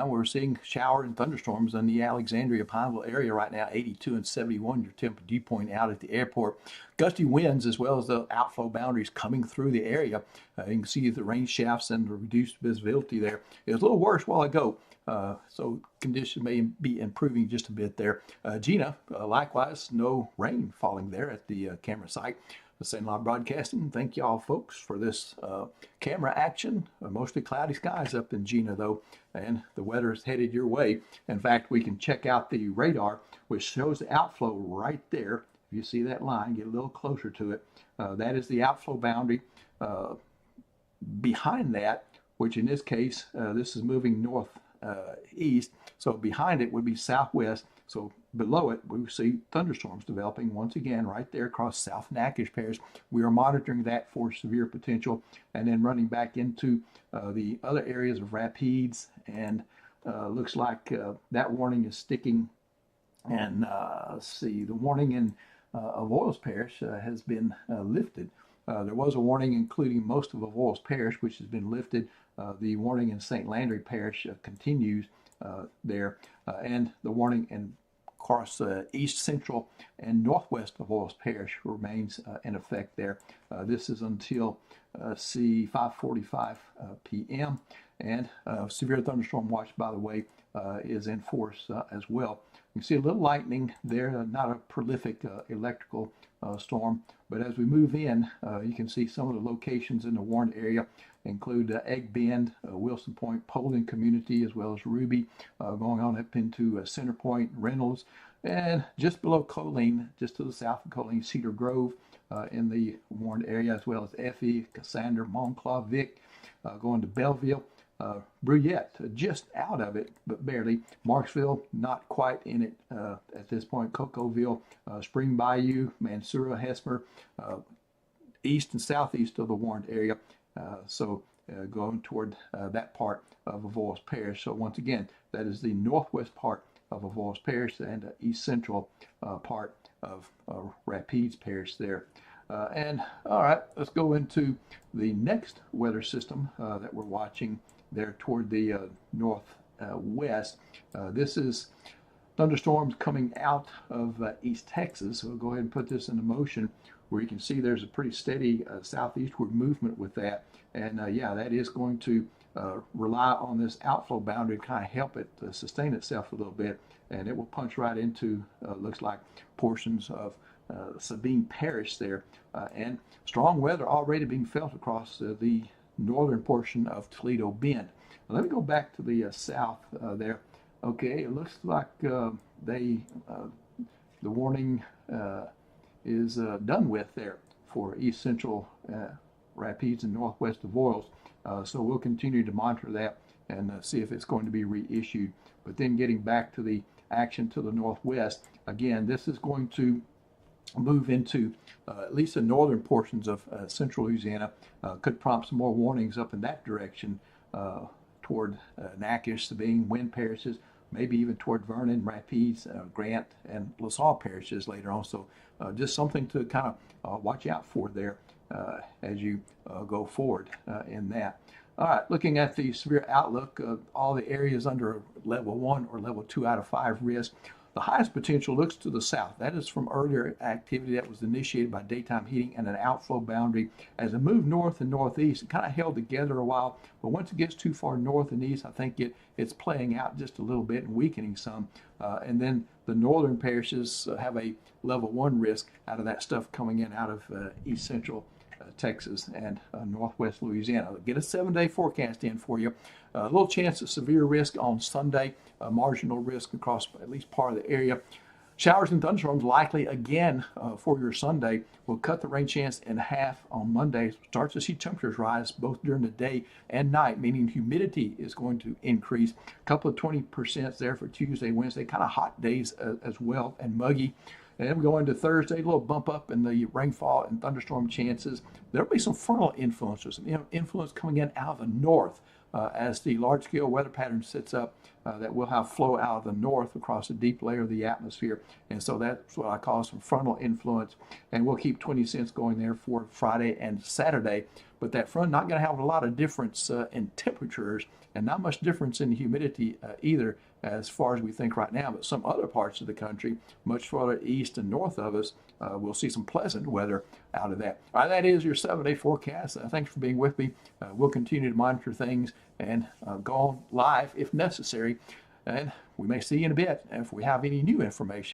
time, we're seeing showers and thunderstorms in the Alexandria Pineville area right now, 82 and 71, your temperature dew point out at the airport. Gusty winds as well as the outflow boundaries coming through the area. You can see the rain shafts and the reduced visibility there. It was a little worse while ago. So conditions may be improving just a bit there. Gina, likewise, no rain falling there at the camera site. St. Law Broadcasting, thank y'all folks for this camera action. Mostly cloudy skies up in Gina though, and the weather is headed your way. In fact, we can check out the radar, which shows the outflow right there. If you see that line, get a little closer to it. That is the outflow boundary. Behind that, which in this case, this is moving north east, so behind it would be southwest. So below it, we see thunderstorms developing once again right there across South Natchitoches Parish. We are monitoring that for severe potential, and then running back into the other areas of Rapides, and looks like that warning is sticking. And let's see, the warning in Avoyelles Parish has been lifted. There was a warning including most of Avoyelles Parish, which has been lifted. The warning in St. Landry Parish continues there, and the warning in across east, central, and northwest of Avoyelles Parish remains in effect there. This is until 5:45 p.m. And severe thunderstorm watch, by the way, is in force as well. You can see a little lightning there, not a prolific electrical storm, but as we move in, you can see some of the locations in the warned area include Egg Bend, Wilson Point, Poland Community, as well as Ruby, going on up into Center Point, Reynolds, and just below Colleen, just to the south of Colleen, Cedar Grove in the warned area, as well as Effie, Cassander, Monclaw, Vic, going to Belleville. Bruyette, just out of it, but barely. Marksville, not quite in it at this point. Cocoville, Spring Bayou, Mansura, Hesmer, east and southeast of the warned area. So going toward that part of Avoyelles Parish. So once again, that is the northwest part of Avoyelles Parish and east central part of Rapides Parish there. And all right, let's go into the next weather system that we're watching there toward the northwest. This is thunderstorms coming out of East Texas. So we'll go ahead and put this into motion, where you can see there's a pretty steady southeastward movement with that. And yeah, that is going to rely on this outflow boundary to kind of help it sustain itself a little bit. And it will punch right into, looks like, portions of Sabine Parish there. And strong weather already being felt across the northern portion of Toledo Bend. Now, let me go back to the south there. Okay, it looks like the warning is done with there for east central Rapides and northwest of Avoyelles. So we'll continue to monitor that and see if it's going to be reissued. But then getting back to the action to the northwest, again, this is going to move into at least the northern portions of central Louisiana. Could prompt some more warnings up in that direction toward Natchitoches, Sabine, Wynn parishes, maybe even toward Vernon, Rapides, Grant, and LaSalle parishes later on. So just something to kind of watch out for there as you go forward in that. All right, looking at the severe outlook of all the areas under level 1 or level 2 out of 5 risk, the highest potential looks to the south. That is from earlier activity that was initiated by daytime heating and an outflow boundary. As it moved north and northeast, it kind of held together a while, but once it gets too far north and east, I think it's playing out just a little bit and weakening some. And then the northern parishes have a level 1 risk out of that stuff coming in out of east central Texas and northwest Louisiana. I'll get a 7-day forecast in for you. A little chance of severe risk on Sunday, marginal risk across at least part of the area. Showers and thunderstorms likely again for your Sunday. Will cut the rain chance in half on Monday. Start to see temperatures rise both during the day and night, meaning humidity is going to increase. A couple of 20% there for Tuesday, Wednesday, kind of hot days as well, and muggy. And then we go into Thursday, a little bump up in the rainfall and thunderstorm chances. There'll be some frontal influences, influence coming in out of the north as the large-scale weather pattern sets up that will have flow out of the north across a deep layer of the atmosphere. And so that's what I call some frontal influence. And we'll keep 20 cents going there for Friday and Saturday. but that front not going to have a lot of difference in temperatures and not much difference in humidity either as far as we think right now. But some other parts of the country, much farther east and north of us, we'll see some pleasant weather out of that. All right, that is your 7-day forecast. Thanks for being with me. We'll continue to monitor things and go on live if necessary. And we may see you in a bit if we have any new information.